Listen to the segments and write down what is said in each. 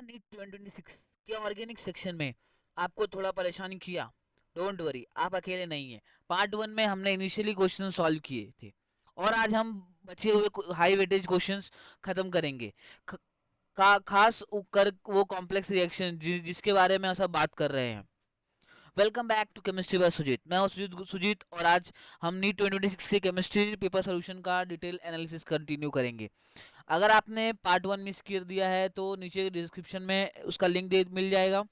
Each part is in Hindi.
नीट 2026 के ऑर्गेनिक सेक्शन में आपको थोड़ा परेशानी किया, डोंट वरी, आप अकेले नहीं हैं। पार्ट वन में हमने इनिशियली क्वेश्चन सॉल्व किए थे और आज हम बचे हुए हाई वेटेज क्वेश्चंस खत्म करेंगे। ख, खास कर वो कॉम्प्लेक्स रिएक्शन जिसके बारे में हम सब बात कर रहे हैं। Welcome back to chemistry by Sujeet. मैं हूं सुजीत और आज हम नीट 2026 के केमिस्ट्री पेपर सोल्यूशन का डिटेल एनालिसिस कंटिन्यू करेंगे। अगर आपने पार्ट वन मिस कर दिया है तो नीचे डिस्क्रिप्शन में उसका लिंक दे मिल जाएगा।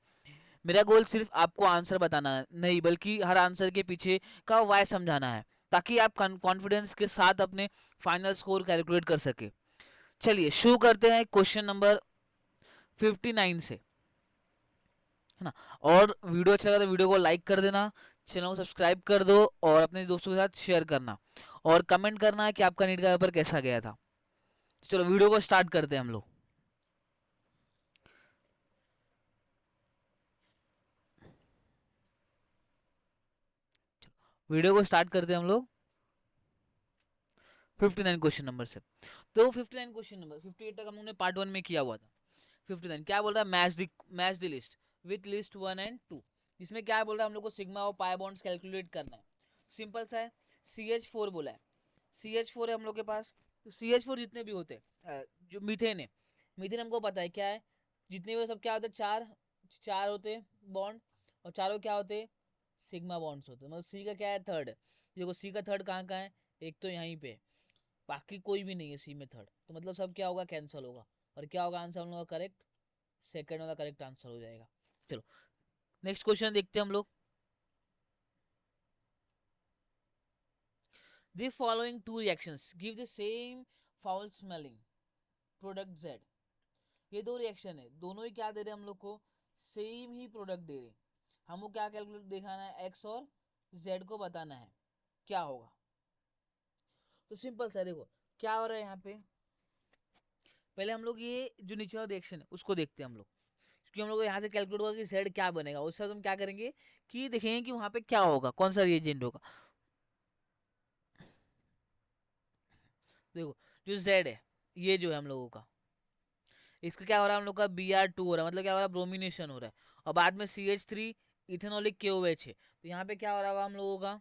मेरा गोल सिर्फ आपको आंसर बताना नहीं बल्कि हर आंसर के पीछे का वाई समझाना है, ताकि आप कॉन्फिडेंस के साथ अपने फाइनल स्कोर कैलकुलेट कर सके। चलिए शुरू करते हैं क्वेश्चन नंबर 59 से, है ना। और वीडियो अच्छा लगा तो वीडियो को लाइक कर देना, चैनल को सब्सक्राइब कर दो और अपने दोस्तों के साथ शेयर करना और कमेंट करना है कि आपका नीट का पेपर कैसा गया था। चलो वीडियो को स्टार्ट करते हैं हम लोग। वीडियो को स्टार्ट करते हैं हम लोग 59 क्वेश्चन नंबर से। तो 59 क्वेश्चन नंबर 58 तक हम लोगों ने पार्ट वन में किया हुआ था। 59 क्या बोल रहा है, match the list with list one and two. इसमें क्या बोल रहा है, हम लोग को सिग्मा और पाई बॉन्ड्स कैलकुलेट करना है। सिंपल सा है। CH4 बोला है, CH4 है हम लोग के पास। तो CH4 जितने भी होते हैं, जो मीथेन है, मीथेन हमको पता है क्या है, जितने भी सब क्या होते हैं, चार चार होते हैं बॉन्ड, और चारों क्या होते हैं, सिग्मा बॉन्ड्स होते हैं। मतलब सी का क्या है, थर्ड है। देखो सी का थर्ड कहाँ कहाँ है, एक तो यहीं पे, बाकी कोई भी नहीं है सी में थर्ड, तो मतलब सब क्या होगा, कैंसिल होगा। और क्या होगा आंसर हम लोग का, करेक्ट, सेकंड वाला करेक्ट आंसर हो जाएगा। चलो नेक्स्ट क्वेश्चन देखते हैं हम लोग। The following two reactions give the same foul smelling product Z। ये दो रिएक्शन है, दोनों ही क्या दे रहे हैं हम लोग को, सेम ही प्रोडक्ट दे रहे हैं। हमको क्या कैलकुलेट दिखाना है, एक्स और जेड को बताना है क्या होगा। तो सिंपल सा देखो क्या हो रहा है यहाँ पे। पहले हम लोग ये जो नीचे वाला रिएक्शन है उसको देखते हैं हम लोग, क्योंकि हम लोग यहाँ से कैलकुलेट होगा कि जेड क्या बनेगा। उसके बाद हम क्या करेंगे कि देखेंगे कि वहां पे क्या होगा, कौन सा रिएजेंट होगा। देखो जो जेड है, ये जो है हम लोगों का, इसका क्या हो रहा है, हम लोग का Br2 हो रहा है, मतलब क्या हो रहा है, ब्रोमिनेशन हो रहा है। और बाद में CH3 इथेनॉलिक KOH है, तो यहाँ पे क्या हो रहा होगा हम लोगों का,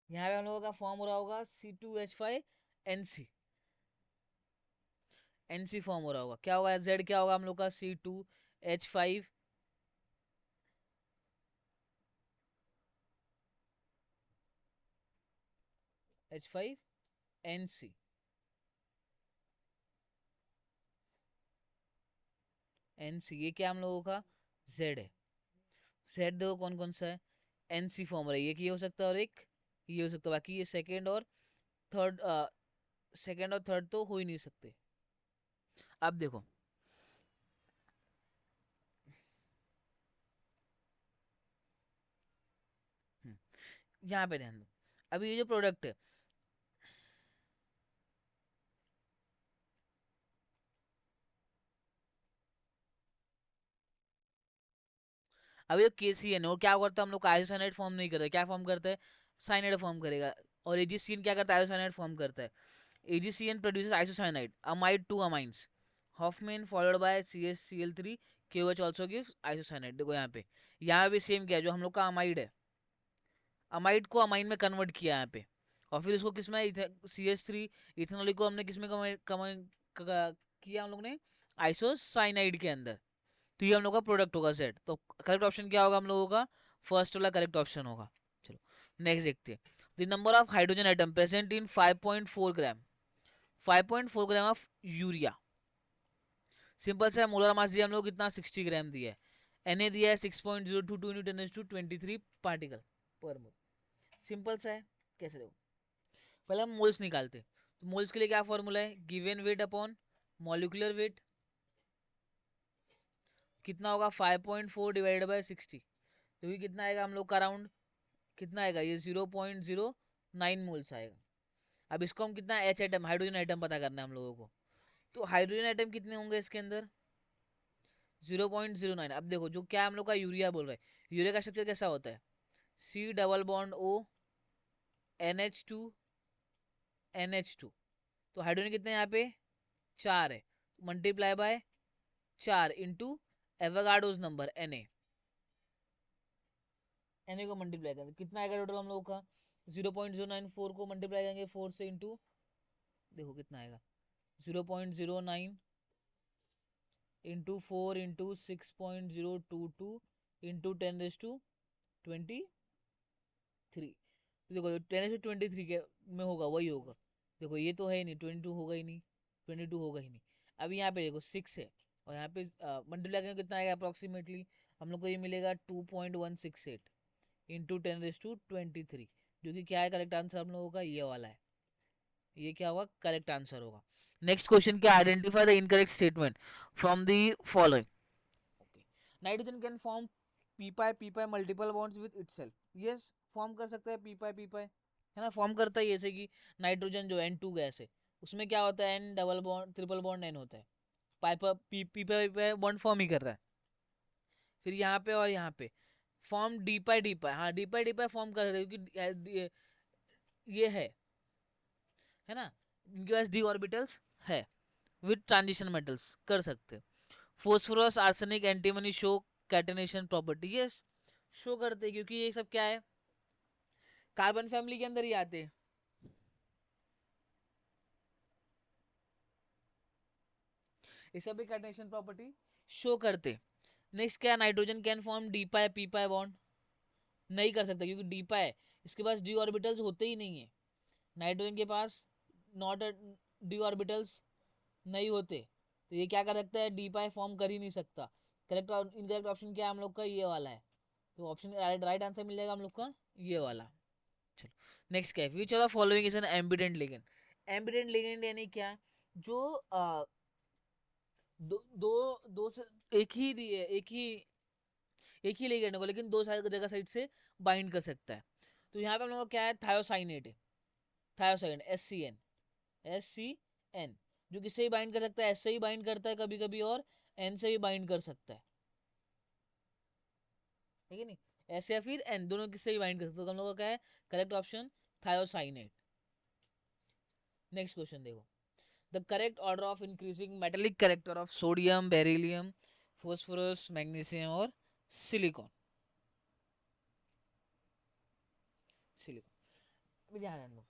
यहाँ पे हम लोगों का फॉर्म हो रहा होगा C2H5NC, NC फॉर्म हो रहा होगा। क्या होगा Z, क्या होगा हम लोग का C2H5NC, NC ये क्या हम लोगों का Z है। Z देखो कौन कौन सा है, NC फॉर्म हो रहा है, एक ये हो सकता है और एक ये हो सकता है, बाकी ये थर्ड सेकेंड और थर्ड तो हो ही नहीं सकते। अब देखो यहाँ पे ध्यान दो, अभी ये जो प्रोडक्ट है, अब ये KCN और क्या करता है, हम लोग का आइसोसाइनाइड फॉर्म नहीं करता, क्या फॉर्म करता है, साइनाइड फॉर्म करेगा। और AgCN क्या करता है, आइसोसाइनाइड फॉर्म करता है। AgCN produces isocyanide, amide to amines, Hofmann followed by CH Cl3, KOH also gives isocyanide. देखो यहाँ पे सेम क्या है, जो हम लोग का अमाइड है, अमाइड को अमाइन में कन्वर्ट किया यहाँ पे, और फिर उसको किस में, CH3 इथेनॉलिक को हमने किस में किया हम लोग ने, आइसोसाइनाइड के अंदर। तो ये हम लोग का प्रोडक्ट होगा Z। तो करेक्ट ऑप्शन क्या होगा हम लोगों का, फर्स्ट वाला करेक्ट ऑप्शन होगा। चलो नेक्स्ट देखते हैं। The number of hydrogen atom present in 5.4 gram, 5.4 gram of urea. Simple से मोलर मास दिया हम लोग कितना, 60 ग्राम दिया है। Na दिया है 6.022 × 10⁻23 पार्टिकल पर मोल। सिंपल सा है, कैसे देखो, पहले हम मोल्स निकालते। तो मोल्स के लिए क्या फॉर्मूला है, given weight upon molecular weight, कितना होगा 5.4 डिवाइडेड बाय 60, तो ये कितना आएगा हम लोग का अराउंड, कितना आएगा ये 0.09 मोल्स आएगा। अब इसको हम कितना H आइटम, हाइड्रोजन आइटम पता करना है हम लोगों को। तो हाइड्रोजन आइटम कितने होंगे इसके अंदर, 0.09। अब देखो जो क्या हम लोग का यूरिया बोल रहे हैं, यूरिया का स्ट्रक्चर कैसा होता है, C double bond O NH2 NH2, तो हाइड्रोजन कितने यहाँ पे 4 है, multiply by 4 into Avogadro's number Na को मल्टीप्लाई करेंगे, कितना आएगा टोटल हम लोगों का 0.094 को मल्टीप्लाई करेंगे 4 से इंटू, देखो कितना आएगा 0.09 इंटू 4 इंटू 6.022 इंटू 10⁻23, देखो 10⁻23 के में होगा वही होगा, देखो ये तो है ही नहीं, 22 होगा ही नहीं, 22 होगा ही नहीं। अभी यहाँ पे देखो 6 है और यहाँ पे मल्टीप्लाई करेंगे कितना आएगा अप्रोक्सीमेटली, हम लोग को ये मिलेगा 2.168 इंटू 10⁻23, जो कि क्या है करेक्ट आंसर हम लोगों का ये वाला है, ये क्या होगा करेक्ट आंसर होगा। नेक्स्ट क्वेश्चन क्या, identify the incorrect statement from the following. Nitrogen can form P pi multiple bonds with itself, yes form कर सकता है पी पाई है ना, फॉर्म करता है, जैसे कि नाइट्रोजन जो N2 गैस है उसमें क्या होता है N double bond triple bond N होता है, pipe P pi bond form ही कर रहा है। फिर यहाँ पे और यहाँ पे फॉर्म डी पाई, हाँ डी पाई फॉर्म कर रहे हैं क्योंकि ये है ना, इनके पास डी ऑर्बिटल्स है, विद ट्रांजिशन मेटल्स कर सकते। Phosphorus arsenic antimony show catenation property, yes show करते क्योंकि ये सब क्या है कार्बन फैमिली के अंदर ही आते हैं, ये सब भी कैटेनेशन प्रॉपर्टी शो करते। नेक्स्ट क्या, nitrogen can form D pi P pi bond, नहीं कर सकता क्योंकि डी पाई इसके पास डी ऑर्बिटल्स होते ही नहीं है, नाइट्रोजन के पास नॉट डी ऑर्बिटल्स नहीं होते, तो ये क्या कर सकता है डी पाई फॉर्म कर ही नहीं सकता। करेक्ट इनकरेक्ट ऑप्शन क्या है हम लोग का ये वाला है, तो ऑप्शन राइट आंसर मिलेगा हम लोग का ये वाला। चलो नेक्स्ट क्या है, which of the following is an ambient ligand. Ambient ligand यानी क्या, जो दो दो दो से एक ही लिगेंड को लेकिन दो जगह साइड से बाइंड कर सकता है। तो यहाँ पे हम लोग का क्या है थायोसाइनेट है, थायोसाइन SCN जो किससे ही बाइंड कर सकता है, एस से ही बाइंड करता है कभी कभी और N से भी बाइंड कर सकता है, ठीक है नहीं, एस या फिर N दोनों किससे ही बाइंड कर सकते हैं, तो हम लोग का क्या है correct option thiocyanate. Next question देखो, the correct order of increasing metallic character of sodium beryllium phosphorus magnesium और सिलिकॉन। अभी ध्यान दो,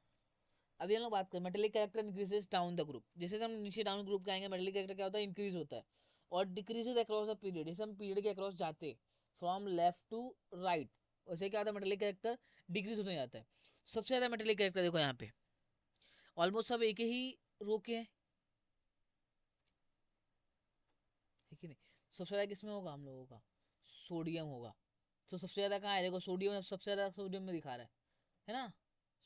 अभी हम लोग बात करें metallic character increases down the group, जैसे हम नीचे डाउन ग्रुप के आएंगे मेटेलिक कैरेक्टर क्या होता है इंक्रीज होता है, और डिक्रीजेस अक्रॉस द पीरियड, जैसे हम पीरियड के अक्रॉस जाते फ्रॉम लेफ्ट टू राइट, वैसे क्या होता है मेटेलिक कैरेक्टर डिक्रीज होते जाता है। सबसे ज्यादा मेटेलिक कैरेक्टर देखो यहाँ पे ऑलमोस्ट सब एक ही रो के हैं, है कि नहीं, सबसे ज्यादा किसमें होगा हम लोगों का सोडियम होगा, तो सबसे ज्यादा कहाँ है देखो सोडियम, सबसे ज्यादा सोडियम में दिखा रहा है ना,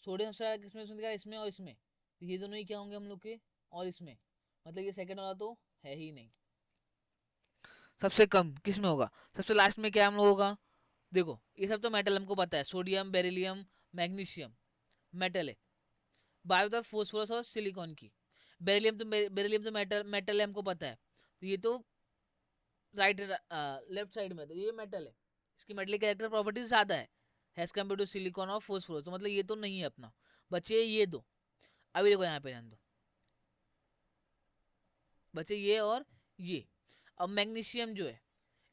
सोडियम सबसे ज्यादा किसमें दिखा रहा है इसमें और इसमें, तो ये दोनों ही क्या होंगे हम लोग के, और इसमें मतलब ये सेकंड वाला तो है ही नहीं। सबसे कम किस में होगा, सबसे लास्ट में क्या हम लोगों का, देखो ये सब तो मेटल हमको पता है, सोडियम बेरिलियम मैग्नीशियम मेटल है, बात होता है फोस्फोरस और सिलिकॉन की, बेरिलियम तो मेटल मेटल है हमको पता है, तो ये तो राइट लेफ्ट साइड में, तो ये मेटल है, इसकी मेटलिक कैरेक्टर प्रॉपर्टीज ज्यादा है एज कम्पेयर टू सिलिकॉन और फोस्फोरस, तो मतलब ये तो नहीं है अपना, बचे ये दो। अभी देखो यहाँ पे ध्यान दो, बचे ये और ये। अब मैग्नीशियम जो है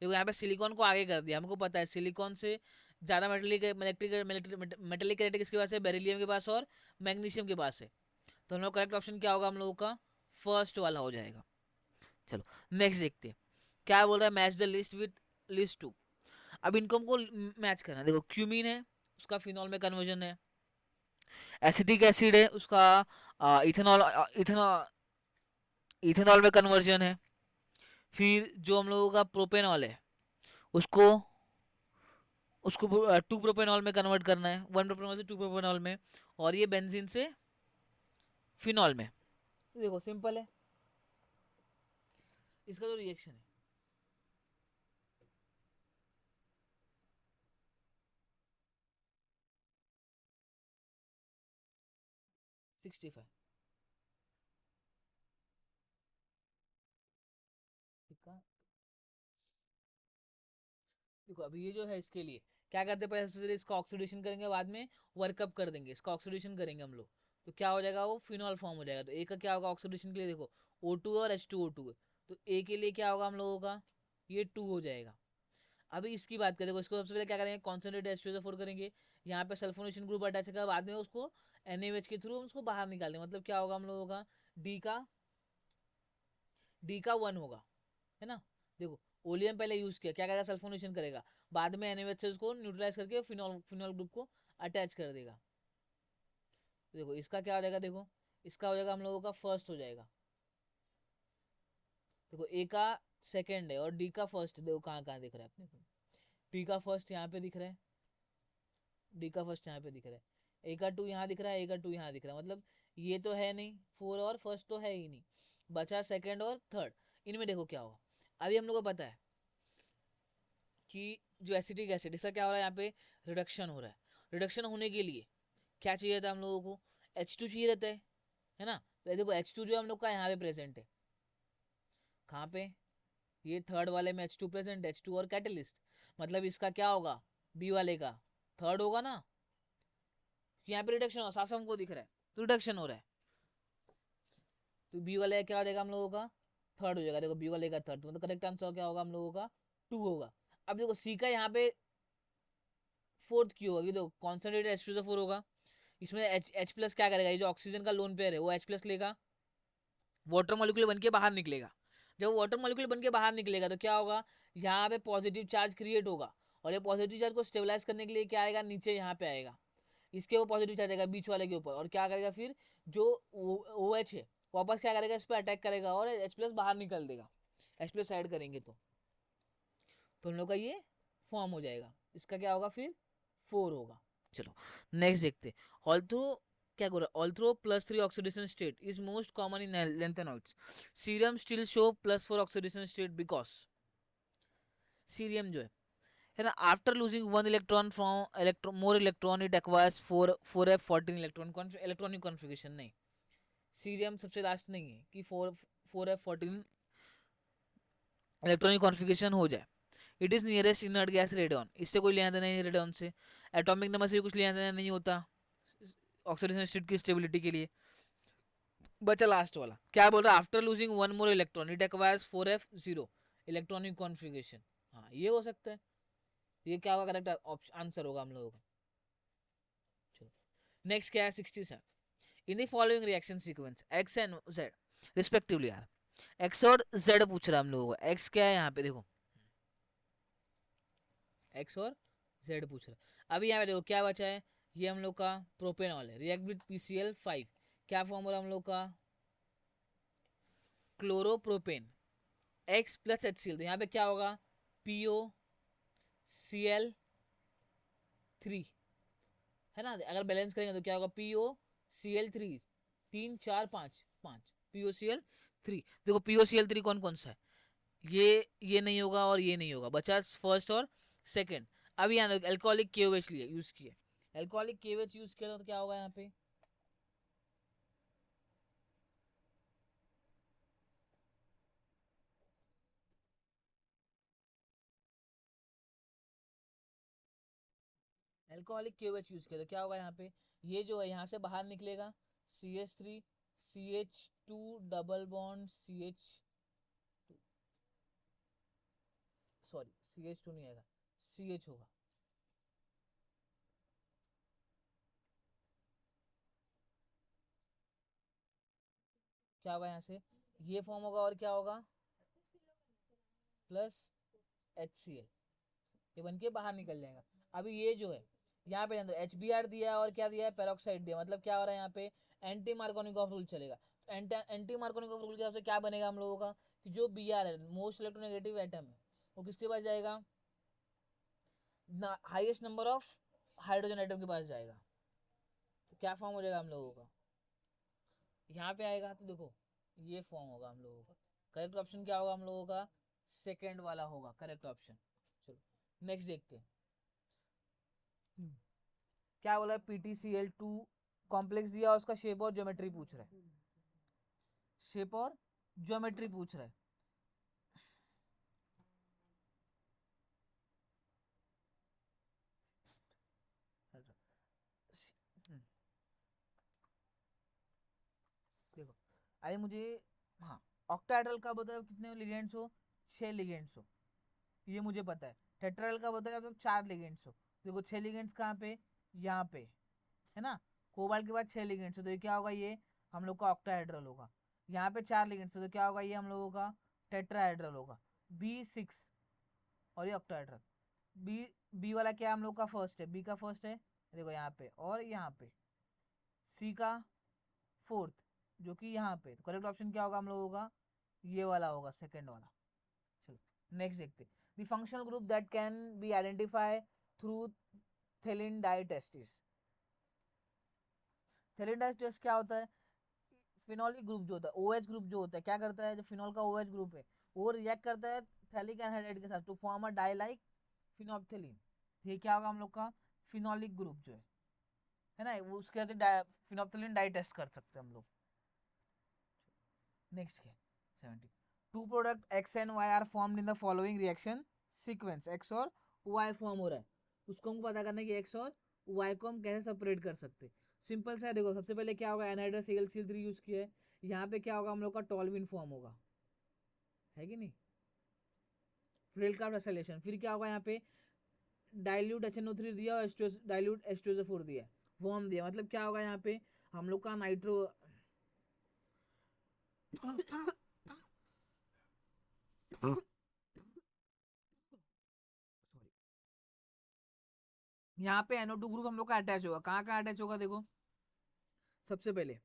देखो यहाँ पे सिलिकॉन को आगे कर दिया, हमको पता है सिलिकॉन से ज्यादा मेटेलिक मेटेलिक कैरेक्टर किसके पास है, बेरिलियम के पास और मैग्नीशियम के पास है, तो हम लोग करेक्ट ऑप्शन क्या होगा हम लोगों का फर्स्ट वाला हो जाएगा। चलो नेक्स्ट देखते हैं क्या बोल रहा है, match the list with list two. अब इनको हमको मैच करना है, देखो क्यूमीन है उसका फिनॉल में कन्वर्जन है, एसिटिक एसिड है उसका इथेनॉल इथेनॉल इथेनॉल में कन्वर्जन है, फिर जो हम लोगों का प्रोपेनॉल है उसको उसको टू प्रोपेनॉल में कन्वर्ट करना है, वन प्रोपेनॉल से टू प्रोपेनॉल में, और ये बेंजीन से फिनॉल में, देखो सिंपल है इसका जो रिएक्शन है। 65 ठीक है, देखो अभी ये जो है इसके लिए क्या करते हैं, पहले इसका ऑक्सीडेशन करेंगे बाद में वर्कअप कर देंगे, इसका ऑक्सीडेशन करेंगे हम लोग, तो क्या हो जाएगा, वो फिनॉल फॉर्म हो जाएगा। तो ए का क्या होगा ऑक्सीडेशन के लिए, देखो O2 और H2O2 है, तो ए के लिए क्या होगा हम लोगों का, ये 2 हो जाएगा। अभी इसकी बात करें, देखो इसको सबसे पहले क्या करेंगे, कॉन्सेंट्रेट H2SO4 करेंगे, यहाँ पे सल्फोनेशन ग्रुप अटैच करेगा, बाद में उसको NaOH के थ्रू उसको बाहर निकाल देंगे। मतलब क्या होगा हम लोगों का, डी का 1 होगा, है ना। देखो ओलियम पहले यूज किया, क्या करेगा, सल्फोनेशन करेगा, बाद में NaOH से उसको न्यूट्रलाइज करके फिनॉल फिनॉल ग्रुप को अटैच कर देगा। देखो इसका क्या हो जाएगा, देखो इसका हो जाएगा हम लोगों का फर्स्ट हो जाएगा। देखो ए का सेकंड है और डी का फर्स्ट, देखो कहाँ कहाँ दिख रहा है अपने को, डी का फर्स्ट यहाँ पे दिख रहा है, डी का फर्स्ट यहाँ पे दिख रहा है, ए का 2 यहाँ दिख रहा है, ए का 2 यहाँ दिख रहा है। मतलब ये तो है नहीं 4 और फर्स्ट तो है ही नहीं, बचा सेकंड और थर्ड। इनमें देखो क्या होगा, अभी हम लोग को पता है कि जो एसिटिक एसिड, इसका क्या हो रहा है, यहाँ पे रिडक्शन हो रहा है। रिडक्शन होने के लिए क्या चाहिए था हम लोगों को, H2 चाहिए रहता है ना। तो देखो H2 जो हम लोग का यहाँ पे प्रेजेंट है, कहाँ पे, ये थर्ड वाले में H2 प्रेजेंट, H2 और कैटलिस्ट, मतलब इसका क्या होगा, बी वाले का थर्ड होगा ना। यहाँ पे रिडक्शन हो, साफ साफ हमको दिख रहा है, तो रिडक्शन हो रहा है, तो बी वाले का क्या हो जाएगा हम लोगों का, थर्ड हो जाएगा। देखो बी वाले का थर्ड, मतलब करेक्ट आंसर क्या होगा हम लोगों का, 2 होगा। अब देखो सी का यहाँ पे फोर्थ क्यों होगा, देखो कॉन्सेंट्रेटेड H2SO4 होगा, इसमें H प्लस क्या करेगा, ये जो ऑक्सीजन का लोन पेयर है वो H प्लस लेगा, वाटर मॉलिक्यूल बन के बाहर निकलेगा। जब वाटर मॉलिक्यूल बन के बाहर निकलेगा तो क्या होगा, यहाँ पे पॉजिटिव चार्ज क्रिएट होगा, और ये पॉजिटिव चार्ज को स्टेबलाइज करने के लिए क्या आएगा, नीचे यहाँ पे आएगा, इसके वो पॉजिटिव चार्ज आएगा बीच वाले के ऊपर, और क्या करेगा फिर जो OH है वापस क्या करेगा, इस पर अटैक करेगा और H प्लस बाहर निकल देगा, H प्लस ऐड करेंगे तो हम लोग का ये फॉर्म हो जाएगा। इसका क्या होगा फिर, 4 होगा। चलो नेक्स्ट देखते, ऑल्थो क्या कर रहा है, although +3 oxidation state is most common in lanthanoids, cerium still show +4 oxidation state because, cerium जो है ना, after losing 1 electron from more electron it acquires 4f14 electronic configuration, नहीं, सीरियम सबसे लास्ट नहीं है कि 4f14 इलेक्ट्रॉनिक कॉन्फ़िगरेशन हो जाए। It is nearest inert gas radon, इससे कोई लेना देना नहीं रेडियन से, एटॉमिक नंबर से भी कुछ लेना देना नहीं होता ऑक्सीडेशन स्टेट की स्टेबिलिटी के लिए। बचा लास्ट वाला, क्या बोल रहा है, after losing 1 more electron it acquires 4f0 electronic configuration. हाँ ये हो सकता है, ये क्या होगा, करेक्ट आंसर होगा हम लोगों का। चलो नेक्स्ट क्या है 67, इन the following reaction sequence x and Z respectively, यार एक्स और जेड पूछ रहा है हम लोगों को, एक्स क्या है यहाँ पे देखो, एक्स और जेड पूछ रहा है। अभी यहाँ पे देखो क्या बचा है, ये हम लोग का प्रोपेनॉल है, रिएक्ट विद PCl5, क्या फॉर्म हो रहा है हम लोग का, क्लोरोप्रोपेन, X प्लस HCl, तो यहाँ पे क्या होगा, POCl3, है ना। अगर बैलेंस करेंगे तो क्या होगा, POCl3, 3 4 5 5, POCl3। देखो POCl3 कौन कौन सा है, ये नहीं होगा और ये नहीं होगा, बचा फर्स्ट और सेकंड। अब यहाँ एल्कोहलिक KOH लिए यूज किया, एल्कोहलिक KOH यूज किया तो क्या होगा यहाँ पे, एल्कोहलिक KOH यूज किया तो क्या होगा यहाँ पे, ये जो है यहाँ से बाहर निकलेगा, CH3 CH2 double bond CH, sorry CH2 नहीं आएगा, CH होगा, क्या होगा यहाँ से, ये फॉर्म होगा और क्या होगा, प्लस HCl, ये बन के बाहर निकल जाएगा। अभी ये जो है यहाँ पे HBr दिया और क्या दिया है, पेरोक्साइड दिया, मतलब क्या हो रहा है यहाँ पे, एंटी मार्कोनिकॉफ रूल चलेगा। एंटी मार्कोनिकॉफ रूल के हिसाब से क्या बनेगा हम लोगों का, कि जो Br है मोस्ट इलेक्ट्रोनेगेटिव एटम है वो किसके पास जाएगा, highest number of hydrogen atom के पास जाएगा। तो क्या फॉर्म हो जाएगा हम लोगों का, यहाँ पे आएगा तो देखो ये फॉर्म होगा हम लोगों का। करेक्ट ऑप्शन क्या होगा हम लोगों का, सेकेंड वाला होगा करेक्ट ऑप्शन। चलो नेक्स्ट देखते हैं, क्या बोला है, PTCl2 कॉम्प्लेक्स दिया और उसका शेप और ज्योमेट्री पूछ रहा है, शेप और ज्योमेट्री पूछ रहा है। अरे मुझे, हाँ, ऑक्टाहेड्रल कब होता है कितने लिगेंड्स हो, 6 लिगेंड्स हो, ये मुझे पता है। टेट्राहेड्रल कब होता है जब 4 लिगेंड्स हो। देखो 6 लिगेंड्स कहाँ पे, यहाँ पे, है ना। कोबाल्ट के बाद 6 लिगेंड्स हो, तो ये क्या होगा, ये हम लोग का ऑक्टाहेड्रल होगा। यहाँ पे 4 लिगेंड्स हो, तो क्या होगा, ये हम लोगों का टेट्राहेड्रल होगा। B6 और ये ऑक्टाहेड्रल। बी बी वाला क्या हम लोग का फर्स्ट है, बी का फर्स्ट है, देखो यहाँ पे और यहाँ पे। सी का फोर्थ, जो कि यहाँ पे। तो करेक्ट ऑप्शन क्या होगा हम लोगों का, ये वाला होगा, सेकंड वाला। चलो नेक्स्ट देखते, the functional group that can be identify through phthalein dye tests. Phthalein dye test क्या होता है, फिनोलिक ग्रुप जो होता है, OH ग्रुप जो होता है, क्या करता है, जो फिनोल का OH ग्रुप है वो रिएक्ट करता है थैलिक एनहाइड्राइड के साथ टू फॉर्म अ डाइलाइक फिनोक्थिलीन। ये क्या होगा हम लोग का, फिनोलिक ग्रुप जो है ना, वो उसके साथ फिनोप्थिलीन डाई टेस्ट कर सकते हैं हम लोग। नेक्स्ट क्या, 70, two product X and Y are formed in the following reaction sequence. X और वाई फॉर्म हो रहा है, उसको हमको पता करना है कि एक्स और वाई को हम कैसे सेपरेट कर सकते हैं। सिंपल सा है, देखो सबसे पहले क्या होगा, एनहाइड्रस AlCl3 यूज किया है, यहाँ पे क्या होगा हम लोग का टॉल्विन फॉर्म होगा, है कि नहीं, फ्रेलक्राफ्ट एसिलेशन। फिर क्या होगा यहाँ पे, डाइल्यूट HNO3 दिया और डाइल्यूट H2SO4 दिया, फॉर्म दिया, मतलब क्या होगा यहाँ पे हम लोग का नाइट्रो यहाँ पे NO2 ग्रुप हम लोग का अटैच होगा, कहाँ कहाँ अटैच होगा, देखो सबसे पहले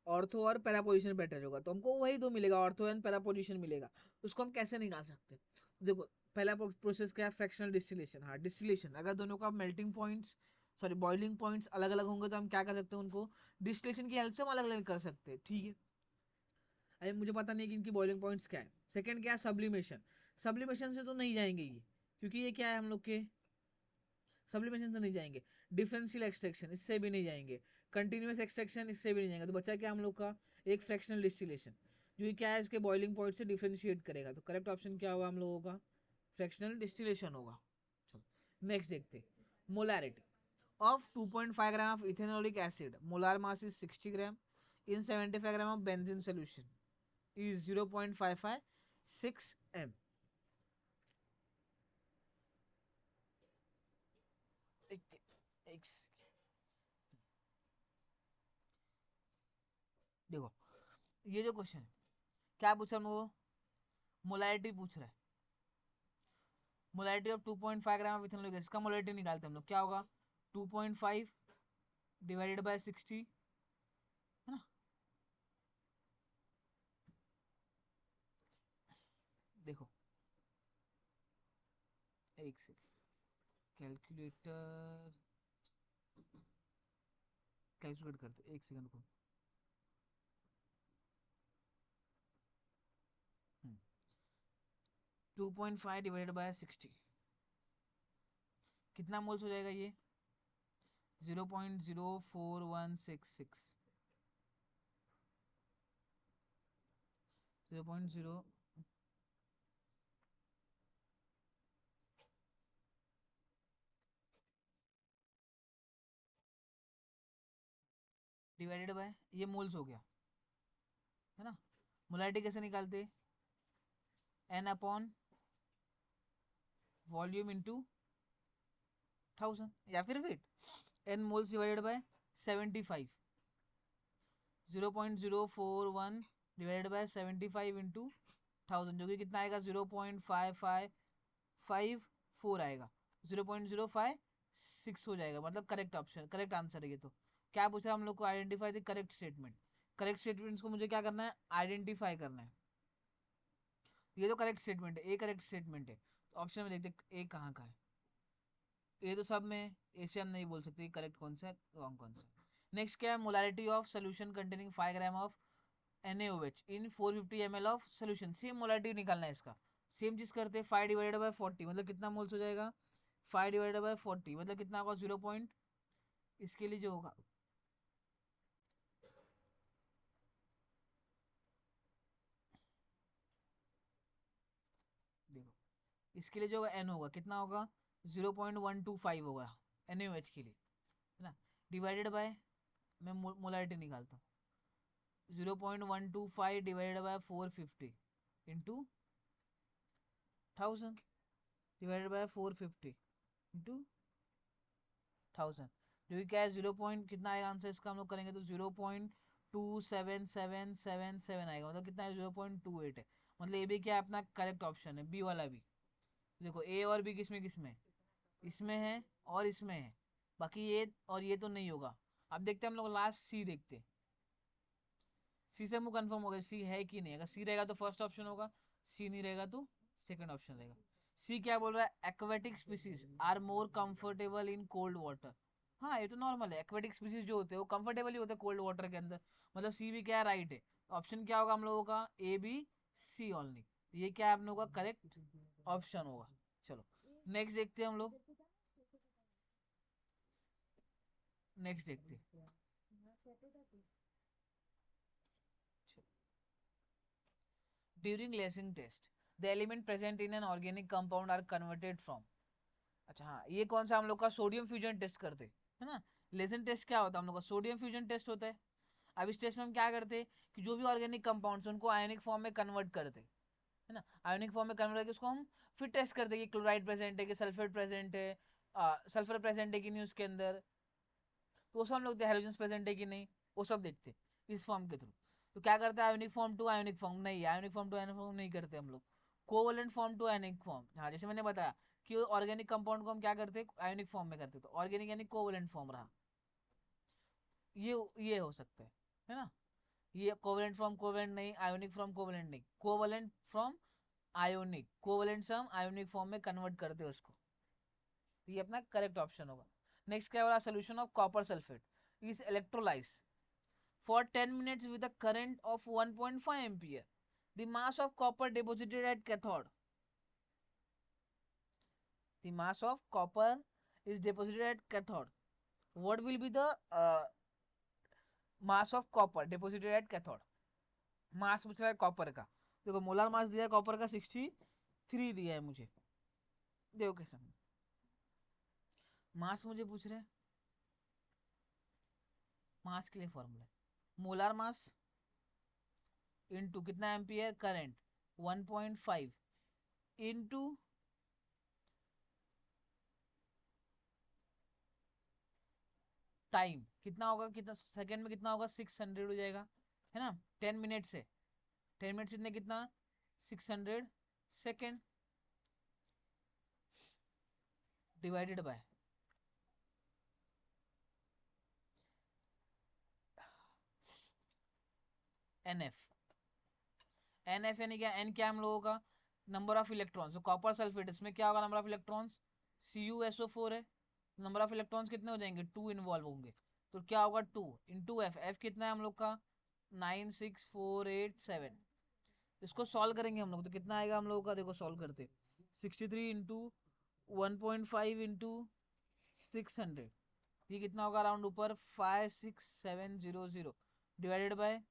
ऑर्थो और पैरा पोजीशन पे अटैच होगा, तो हमको वही दो मिलेगा, ऑर्थो एंड पैरा पोजीशन मिलेगा। उसको हम कैसे निकाल सकते हैं, देखो पहला प्रोसेस क्या है, फ्रैक्शनल डिस्टिलेशन। हाँ डिस्टिलेशन, अगर दोनों का melting points, sorry boiling points अलग अलग होंगे तो हम क्या कर सकते हैं, उनको डिस्टिलेशन की हेल्प से हम अलग अलग कर सकते हैं, ठीक है। अरे मुझे पता नहीं कि इनकी बॉइलिंग पॉइंट्स क्या है। सेकंड क्या है, सब्लिमेशन। सब्लिमेशन से तो नहीं जाएंगे ये, क्योंकि ये क्या है हम लोग के, सब्लिमेशन से नहीं जाएंगे। डिफरेंशियल एक्सट्रैक्शन, इससे भी नहीं जाएंगे। कंटिन्यूअस एक्सट्रैक्शन, इससे भी नहीं जाएंगे। तो बचा क्या हम लोग का, एक फ्रैक्शनल डिस्टिलेशन, जो क्या है इसके बॉइलिंग पॉइंट से डिफरेंशिएट करेगा। तो करेक्ट ऑप्शन क्या होगा हम लोगों का, फ्रैक्शनल डिस्टिलेशन होगा। चलो नेक्स्ट देखते, molarity of 2.5 gram of ethanolic acid, molar mass is 60 gram in 75 gram of benzene solution is 0.556 m। देखो ये जो क्वेश्चन है, क्या पूछा हम लोग, मोलारिटी पूछ रहा है। Molarity of 2.5 gram of ethanol gas, इसका मोलारिटी निकालते हैं हम लोग, क्या होगा 2.5 डिवाइडेड बाय 60, है ना। देखो एक सेकंड, कैलकुलेटर कैलकुलेट करते, एक सेकंड को। 2.5 डिवाइडेड बाय 60 कितना मोल्स हो जाएगा ये, 0.04166, 0.0 डिवाइडेड बाय, ये मोल्स हो गया, है ना। मोलारिटी कैसे निकालते, n अपॉन वॉल्यूम इंटू 1000, या फिर weight, n moles divided by 75, 0.041 divided by 75 into 1000, जो कि कितना आएगा, 0.5554 आएगा, 0.056 हो जाएगा, मतलब करेक्ट ऑप्शन, करेक्ट आंसर है ये। तो क्या पूछा हम लोग को, identify the correct statement. Correct statements को मुझे क्या करना है, आइडेंटिफाई करना है। ये तो करेक्ट स्टेटमेंट है, ए करेक्ट स्टेटमेंट है, तो ऑप्शन में देखते ए कहाँ का है। ये तो सब में ऐसे हम नहीं बोल सकते करेक्ट कौन सा है, रॉन्ग कौन सा है। नेक्स्ट क्या है, molarity of solution containing 5 gram of NaOH in 450 ml of solution. Same molarity निकालना है इसका, सेम चीज करते हैं, 5 डिवाइडेड बाय 40 मतलब कितना मोल्स हो जाएगा, 5 डिवाइडेड बाय 40 मतलब कितना होगा, 0 पॉइंट, इसके लिए जो होगा, देखो इसके लिए जो होगा n होगा, कितना होगा, 0.125 होगा NaOH के लिए, है ना। डिवाइडेड बाय, मैं मोलारिटी निकालता हूँ, 0.125 divided by 450 into 1000 divided by 450 into 1000, जो कि क्या है 0 पॉइंट कितना आएगा आंसर इसका हम लोग करेंगे तो 0.27777 आएगा, मतलब कितना है 0.28 है। मतलब ये भी क्या है अपना करेक्ट ऑप्शन है, बी वाला भी। देखो ए और बी किसमें किसमें, इसमें है और इसमें है, बाकी ये और ये तो नहीं होगा। अब देखते हैं हम लोग लास्ट सी देखते हैं। सी से मुझे कंफर्म हो गया सी है कि नहीं, अगर सी रहेगा तो फर्स्ट ऑप्शन होगा, सी नहीं रहेगा तो सेकंड ऑप्शन रहेगा। सी क्या बोल रहा है, aquatic species are more comfortable in cold water. हाँ ये तो नॉर्मल है, एक्वेटिक स्पीसीज जो होते हैं वो कंफर्टेबल ही होते हैं कोल्ड वाटर के अंदर, मतलब सी भी क्या है राइट है। ऑप्शन क्या होगा हम लोगों का, ए बी सी ओनली, ये क्या है हम लोगों का करेक्ट ऑप्शन होगा। चलो नेक्स्ट देखते हैं हम लोग, नेक्स्ट देखते हैं। During Lassaigne test the element present in an organic compound are converted from. अच्छा हाँ, ये कौन सा हम लोग का सोडियम फ्यूजन टेस्ट करते है ना। लेसिन टेस्ट क्या होता है हम लोग का, सोडियम फ्यूजन टेस्ट होता है। अब इस टेस्ट में हम क्या करते हैं कि जो भी ऑर्गेनिक कंपाउंड्स उनको आयनिक फॉर्म में कन्वर्ट करते है ना। आयनिक फॉर्म में कन्वर्ट करके उसको हम फिर टेस्ट करते हैं कि क्लोराइड प्रेजेंट है कि सल्फेट प्रेजेंट है, सल्फर प्रेजेंट है कि नहीं उसके अंदर, तो वो सब हम लोग हेलोजन प्रेजेंट है कि नहीं, वो सब देखते हैं इस फॉर्म के थ्रू। तो क्या करते हैं ionic form to ionic form, नहीं ionic form to ionic form नहीं करते हम लोग, covalent form to ionic form. हाँ जैसे मैंने बताया कि ऑर्गेनिक कंपाउंड को हम क्या करते हैं आयोनिक फॉर्म में करते, तो ऑर्गेनिक यानी कोवलेंट फॉर्म रहा, ये हो सकता है ना। ये कोवलेंट फ्रॉम कोवलेंट नहीं, आयोनिक फ्रॉम कोवलेंट नहीं, कोवलेंट फ्रॉम आयोनिक, कोवलेंट से हम आयोनिक फॉर्म में कन्वर्ट करते हैं उसको, तो ये अपना करेक्ट ऑप्शन होगा। नेक्स्ट क्या होगा, solution of copper sulphate is electrolyse for 10 minutes with a current of 1.5 ampere. The mass of copper deposited at cathode. The mass of copper is deposited at cathode. What will be the mass of copper deposited at cathode? मास पूछ रहा है कॉपर का, देखो मोलर मास दिया है कॉपर का 63 दिया है मुझे, देखो कैसे मास मुझे पूछ रहे हैं, मास के लिए फॉर्मूला मोलर मास इनटू कितना एम्पियर करंट 1.5 इनटू टाइम कितना होगा, कितना सेकंड में कितना होगा 600 हो जाएगा है ना। 10 मिनट से 10 मिनट से कितना 600 second divided by N F. N F यानी क्या, एन क्या हम लोगों का नंबर ऑफ इलेक्ट्रॉन्स, तो कॉपर सल्फेट इसमें क्या होगा नंबर ऑफ इलेक्ट्रॉन्स, CuSO4 है, नंबर ऑफ इलेक्ट्रॉन्स कितने हो जाएंगे 2 इन्वॉल्व होंगे, तो क्या होगा 2 इंटू एफ, एफ कितना है हम लोग का 96487। इसको सॉल्व करेंगे हम लोग तो कितना आएगा हम लोगों का, देखो सॉल्व करते 63 इंटू 1.5 इंटू 600, ये कितना होगा अराउंड ऊपर 56700 डिवाइडेड बाय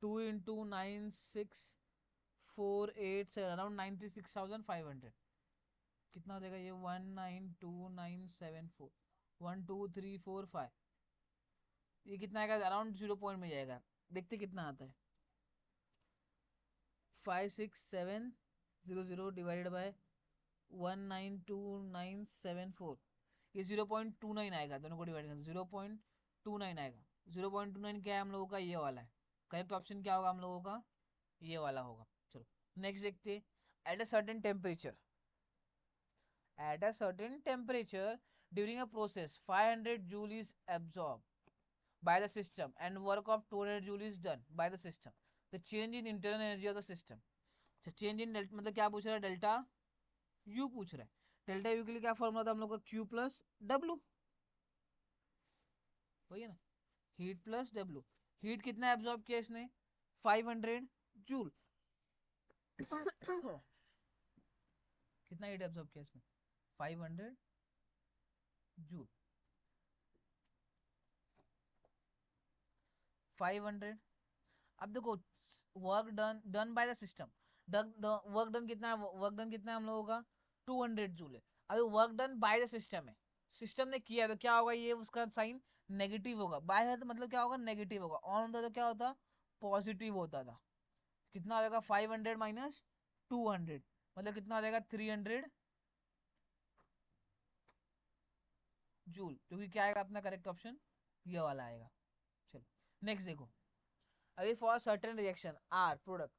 2 इंटू 96487 अराउंड 96,500, कितना हो जाएगा ये 192,974 12345, ये कितना आएगा अराउंड 0 पॉइंट में जाएगा, देखते कितना आता है 56700 डिवाइडेड बाय 192,974, ये 0.29 आएगा, दोनों को डिवाइड करना 0.29 आएगा। 0.29 क्या है हम लोगों का, ये वाला है, करेक्ट ऑप्शन क्या होगा हम लोगों का, ये वाला होगा। चलो नेक्स्ट देखते हैं, at a certain temperature, at a certain temperature during a process 500 joule is absorbed by the system and work of 200 joule is done by the system, the change in internal energy of the system। अच्छा चेंज इन मतलब क्या पूछ रहा है, डेल्टा यू पूछ रहा है, डेल्टा यू के लिए क्या फॉर्मूला था हम लोग का, क्यू प्लस डब्ल्यू, वही है ना, हीट प्लस डब्ल्यू। हीट कितना एब्जॉर्ब किया इसने 500 जूल कितना हीट एब्जॉर्ब किया इसने 500 जूल, 500। अब देखो work done done by the system, work done कितना है हम लोगों का 200 जूल है। अभी work done by the system है, सिस्टम ने किया तो क्या होगा, ये उसका साइन नेगेटिव होगा। बाय है तो मतलब क्या होगा, नेगेटिव होगा। ऑन होता तो क्या होता, पॉजिटिव होता था। कितना आ जाएगा, 500 माइनस 200, मतलब कितना आ जाएगा, 300 जूल, क्योंकि क्या आएगा अपना करेक्ट ऑप्शन, ये वाला आएगा। चलो नेक्स्ट देखो, अभी for certain reaction are product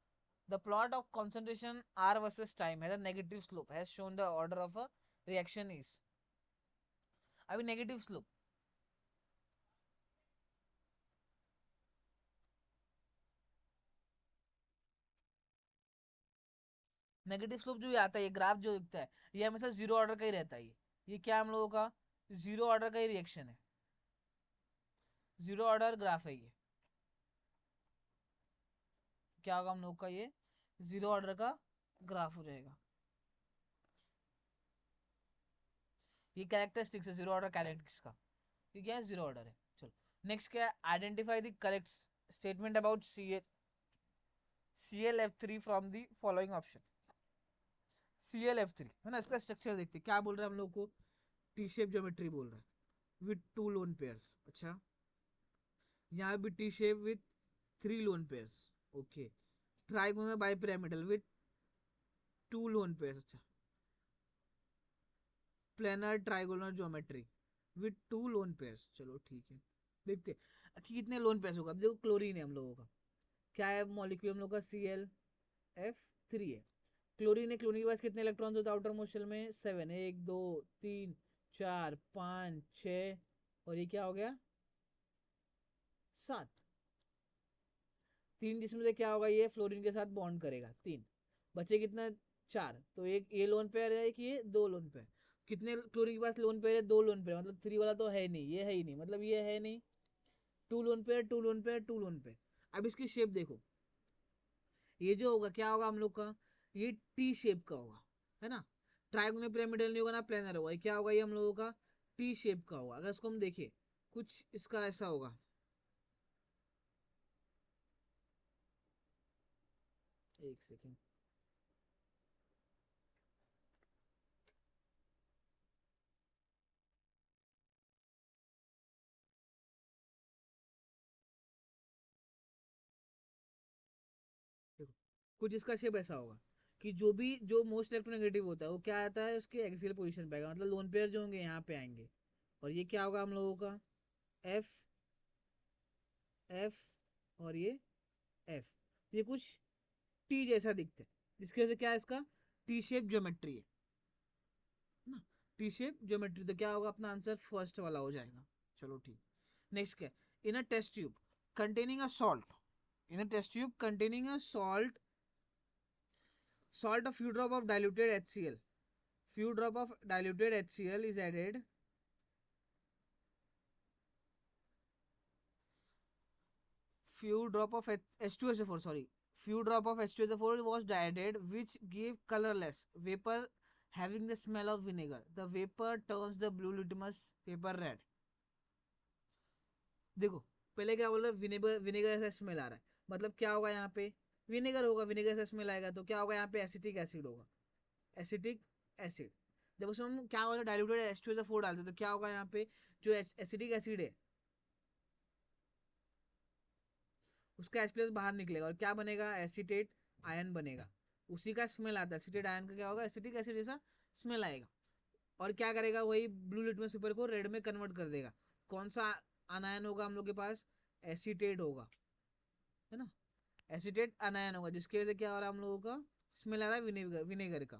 the plot of concentration r versus time has a negative slope has shown the order of a reaction is। अभी नेगेटिव स्लोप, नेगेटिव स्लोप जो आता है, ये ग्राफ जो दिखता है, ये हमेशा जीरो ऑर्डर का ही रहता है। ये क्या हम लोगों का जीरो ऑर्डर का ही रिएक्शन है, जीरो ऑर्डर ग्राफ है ये। क्या होगा हम लोग का, ये जीरो ऑर्डर का ग्राफ हो जाएगा। ये कैरेक्टरिस्टिक्स है जीरो ऑर्डर कैरेक्टरिस्टिक्स का, ये क्या है, जीरो ऑर्डर है। चलो नेक्स्ट क्या है, identify the correct statement about ClF3 from the following option. ClF3 है ना, इसका स्ट्रक्चर देखते हैं क्या बोल रहा है हम लोग को, टी शेप ज्योमेट्री बोल रहा है विथ 2 लोन पेयर्स। अच्छा, यहाँ भी T shape with 3 lone pairs. Okay, trigonal bipyramidal with 2 lone pairs. अच्छा, planar trigonal geometry with 2 lone pairs. चलो ठीक है, देखते हैं कि कितने लोन पेयर्स होगा। अब देखो क्लोरीन है हम लोगों का, क्या है मॉलिक्यूल हम लोग का, ClF3 है। क्लोरीन है, क्लोरीन के पास कितने इलेक्ट्रॉन्स होते हैं आउटर मोशन में, 7, 1 2 3 4 5 6, और ये क्या हो गया, 7। 3 जिसमें से क्या होगा, ये फ्लोरीन के साथ बॉन्ड करेगा, 3 बचे कितना, 4। तो एक ये लोन पेयर है, एक ये 2 लोन पेयर। कितने क्लोरीन के पास लोन पेयर है, 2 लोन पेयर, मतलब 3 वाला तो है नहीं, ये है ही नहीं, मतलब ये है नहीं। 2 lone pair, 2 lone pair, 2 lone pair. अब इसकी शेप देखो, ये जो होगा क्या होगा हम लोग का, ये टी शेप का होगा, है ना। ट्राइगोनल पिरामिडल नहीं होगा ना, प्लेनर होगा। ये क्या होगा, ये हम लोगों का टी शेप का होगा। अगर इसको हम देखें, कुछ इसका ऐसा होगा, एक सेकेंड, देखो कुछ इसका शेप ऐसा होगा कि जो भी जो मोस्ट इलेक्ट्रोनेगेटिव होता है वो क्या आता है, उसके एक्सियल पोजीशन पे आएगा, मतलब लोन पेयर जो होंगे यहाँ पे आएंगे। और ये क्या होगा हम लोगों का, एफ एफ और ये एफ, ये कुछ टी जैसा दिखता है, जिसकी वजह से क्या है, इसका टी शेप ज्योमेट्री है ना। टी शेप ज्योमेट्री, तो क्या होगा अपना आंसर, फर्स्ट वाला हो जाएगा। चलो ठीक, नेक्स्ट क्या, in a test tube containing a salt, in a test tube containing a salt a few drop of diluted HCl, few drop of diluted HCl is added, few drop of H2SO4, sorry, few drop of H2SO4 was added which gave colorless vapor having the smell of vinegar, the vapor turns the blue litmus paper red। देखो पहले क्या बोल रहे, विनेगर, विनेगर ऐसा स्मेल आ रहा है, मतलब क्या होगा यहाँ पे, विनेगर होगा, विनेगर से स्मेल आएगा, तो क्या होगा यहाँ पे, एसिटिक एसिड होगा, एसिटिक एसिड। जब उसमें हम क्या होगा, डाइल्यूटेड H2SO4 डालते हैं, तो क्या होगा यहाँ पे, जो एसिटिक एसिड है उसका H+ बाहर निकलेगा, और क्या बनेगा, एसिटेट आयन बनेगा। उसी का स्मेल आता है, एसिटेट आयन का क्या होगा, एसिटिक एसिड जैसा स्मेल आएगा। और क्या करेगा, वही ब्लू लिटमस पेपर को रेड में कन्वर्ट कर देगा। कौन सा अनायन होगा हम लोग के पास, एसिटेट होगा, है ना, एसिटेट अनायन होगा, जिसकी वजह से क्या हो रहा है हम लोगों का, स्मेल आ रहा है विनेगर, विनेगर का।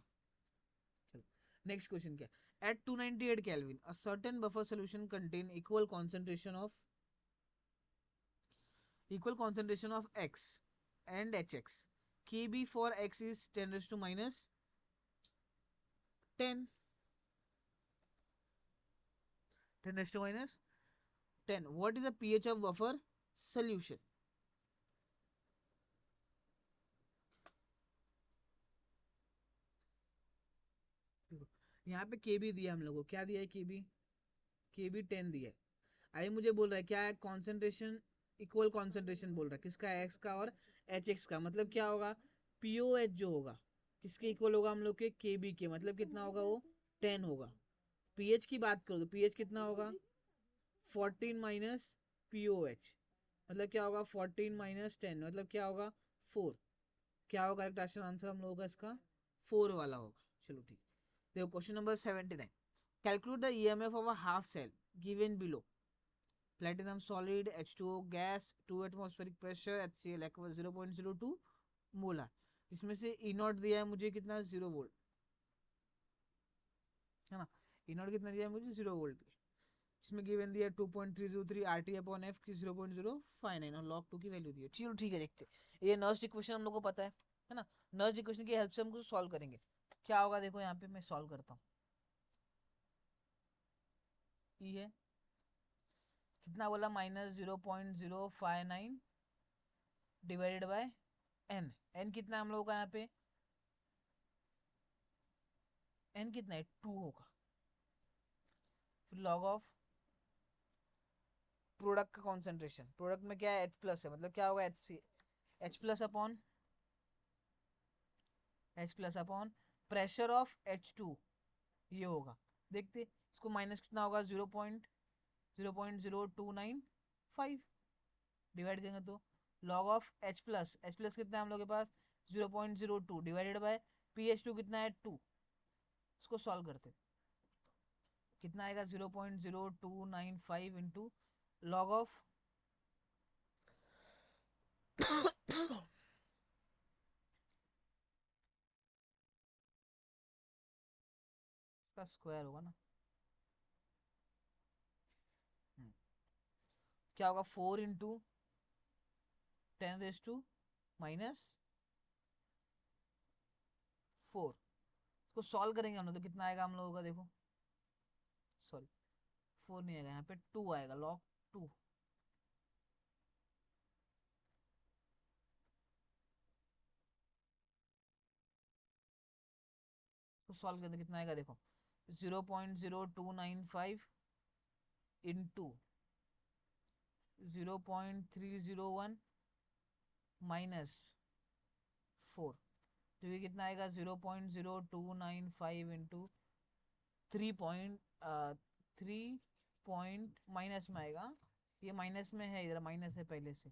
चलो नेक्स्ट क्वेश्चन क्या, at 298 kelvin a certain buffer solution contain equal concentration of X and HX. Kb for X is 10 raised to minus 10, 10 raised to minus 10. What is the pH of buffer solution? यहाँ पे Kb दिया हम लोगों को, क्या दिया है Kb, Kb 10 दिया है। अभी मुझे बोल रहा है क्या है, कॉन्सेंट्रेशन, इक्वल कॉन्सेंट्रेशन बोल रहा है, किसका, एक्स का और एच एक्स का, मतलब क्या होगा, पीओएच जो होगा किसके इक्वल होगा हम लोग के, केबी के, मतलब कितना होगा वो, 10 होगा। पीएच की बात करो तो पीएच कितना होगा 14 माइनस POH, मतलब क्या होगा 14 माइनस 10, मतलब क्या होगा 4। क्या होगा करेक्ट आंसर हम लोगों का इसका 4 वाला होगा। चलो ठीक, देखो question number 79, calculate the EMF of a half cell given below, platinum solid, H2O gas, 2 atmospheric pressure, HCl aqueous 0.02 molar, इसमें से E नॉट दिया है मुझे कितना 0 वोल्ट है ना, E नॉट कितना दिया है मुझे 0 वोल्ट, इसमें गिवन दिया 2.303 RT अपॉन F की 0.059 और log 2 की वैल्यू दी है। चलो ठीक है, देखते ये नर्स इक्वेशन हम लोग को पता है ना, नर्स इक्वेशन की हेल्प से हम सॉल्व करेंगे। क्या होगा देखो यहाँ पे मैं सॉल्व करता हूँ, E है कितना बोला -0.059 डिवाइडेड बाय n कितना है हम लोगों का यहाँ पे, n कितना है 2 होगा, फिर log ऑफ प्रोडक्ट का कॉन्सेंट्रेशन, प्रोडक्ट में क्या है H प्लस है, मतलब क्या होगा H plus upon pressure of H2, ये होगा। देखते इसको माइनस कितना होगा 0.0295 डिवाइड करेंगे तो log ऑफ H प्लस कितना है हम लोग के पास 0.02 डिवाइडेड बाय PH2 कितना है 2, इसको सॉल्व करते कितना आएगा 0.0295 इंटू लॉग ऑफ इसका स्क्वायर होगा ना, क्या होगा 4 इंटू 10⁻⁻⁴ इसको सॉल्व करेंगे हम लोग तो कितना आएगा हम लोगों का, देखो सॉरी 4 नहीं आएगा यहाँ पे 2 आएगा, log 2 तो सॉल्व करते कितना आएगा देखो 0.0295 इंटू 0.301 माइनस 4, तो ये कितना आएगा 0.0295 इंटू 3 माइनस में आएगा, ये माइनस में है, इधर माइनस है पहले से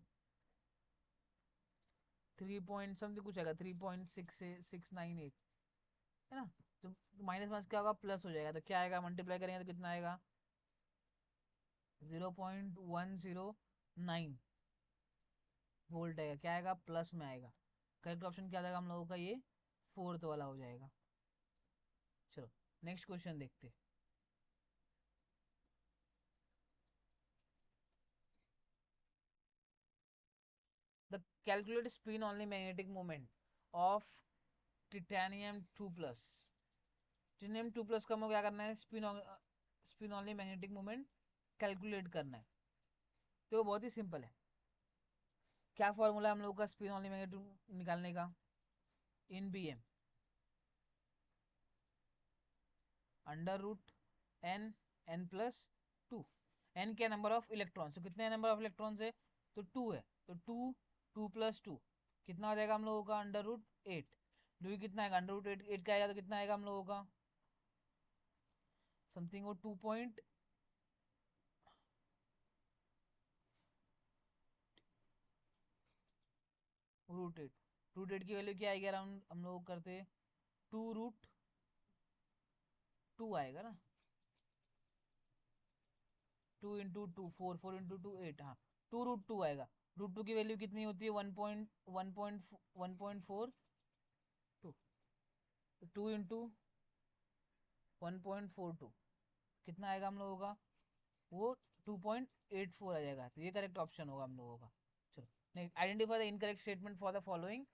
3 पॉइंट समथिंग कुछ आएगा 3.698 है ना, तो माइनस माइनस क्या होगा प्लस हो जाएगा, तो क्या आएगा मल्टीप्लाई करेंगे तो कितना आएगा 0.109 वोल्ट आएगा, क्या आएगा प्लस में आएगा। करेक्ट ऑप्शन क्या आएगा हम लोगों का, ये फोर्थ वाला हो जाएगा। चलो नेक्स्ट क्वेश्चन देखते, the calculate spin only magnetic moment of titanium 2+, titanium 2+ का हमें क्या करना है, spin only magnetic moment calculate करना है, तो वो बहुत ही सिंपल है। क्या फॉर्मूला है हम लोग का स्पिन ओनली मैग्नेटिक निकालने का, in B M √n+2, n क्या नंबर ऑफ इलेक्ट्रॉन, तो कितने नंबर ऑफ इलेक्ट्रॉन है तो 2 है, तो 2 कितना हो जाएगा हम लोगों का √8, जो कितना आएगा √8 का आएगा तो कितना आएगा हम लोगों का समथिंग वो 2 √8 की वैल्यू क्या आएगी अराउंड हम लोग करते 2√2 आएगा ना, 2 इंटू 2 4 इंटू 2 8, हाँ 2√2 आएगा। √2 की वैल्यू कितनी होती है 1.4, 2 इंटू 1.42 कितना आएगा हम लोगों का, वो 2.84 आ जाएगा, तो ये करेक्ट ऑप्शन होगा हम लोगों का। चलो next, identify the incorrect statement for the following,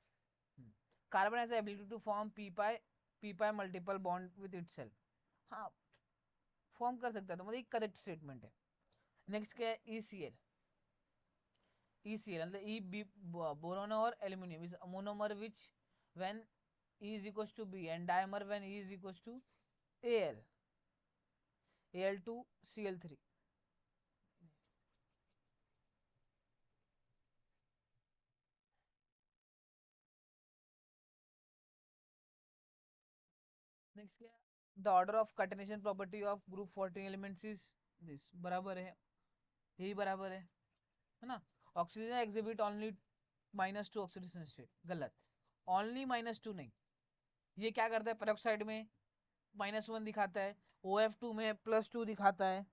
carbon has the ability to form P pi multiple bond with itself, हाँ फॉर्म कर सकता है, तो मतलब एक करेक्ट स्टेटमेंट है। नेक्स्ट क्या है ECl, मतलब ई बोरोन और aluminium is monomer which when E is equals to B and dimer when E is equals to Al2Cl3। Next क्या the order of catenation property of group 14 elements is this, बराबर है, यही बराबर है ना। Oxygen exhibit only -2 oxidation state, गलत, ओनली -2 नहीं, ये क्या करता है पेरोक्साइड में -1 दिखाता है, OF2 में +2 दिखाता है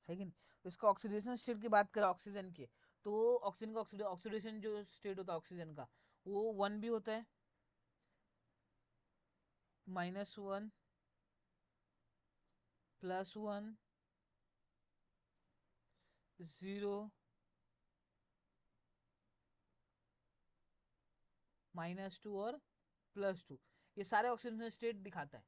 कि नहीं। तो इसका ऑक्सीडेशन स्टेट की बात करें ऑक्सीजन की, तो ऑक्सीजन का ऑक्सीडेशन जो स्टेट होता है ऑक्सीजन का, वो 1 भी होता है, -1, +1, 0, -2 और +2, ये सारे ऑक्सीजन स्टेट दिखाता है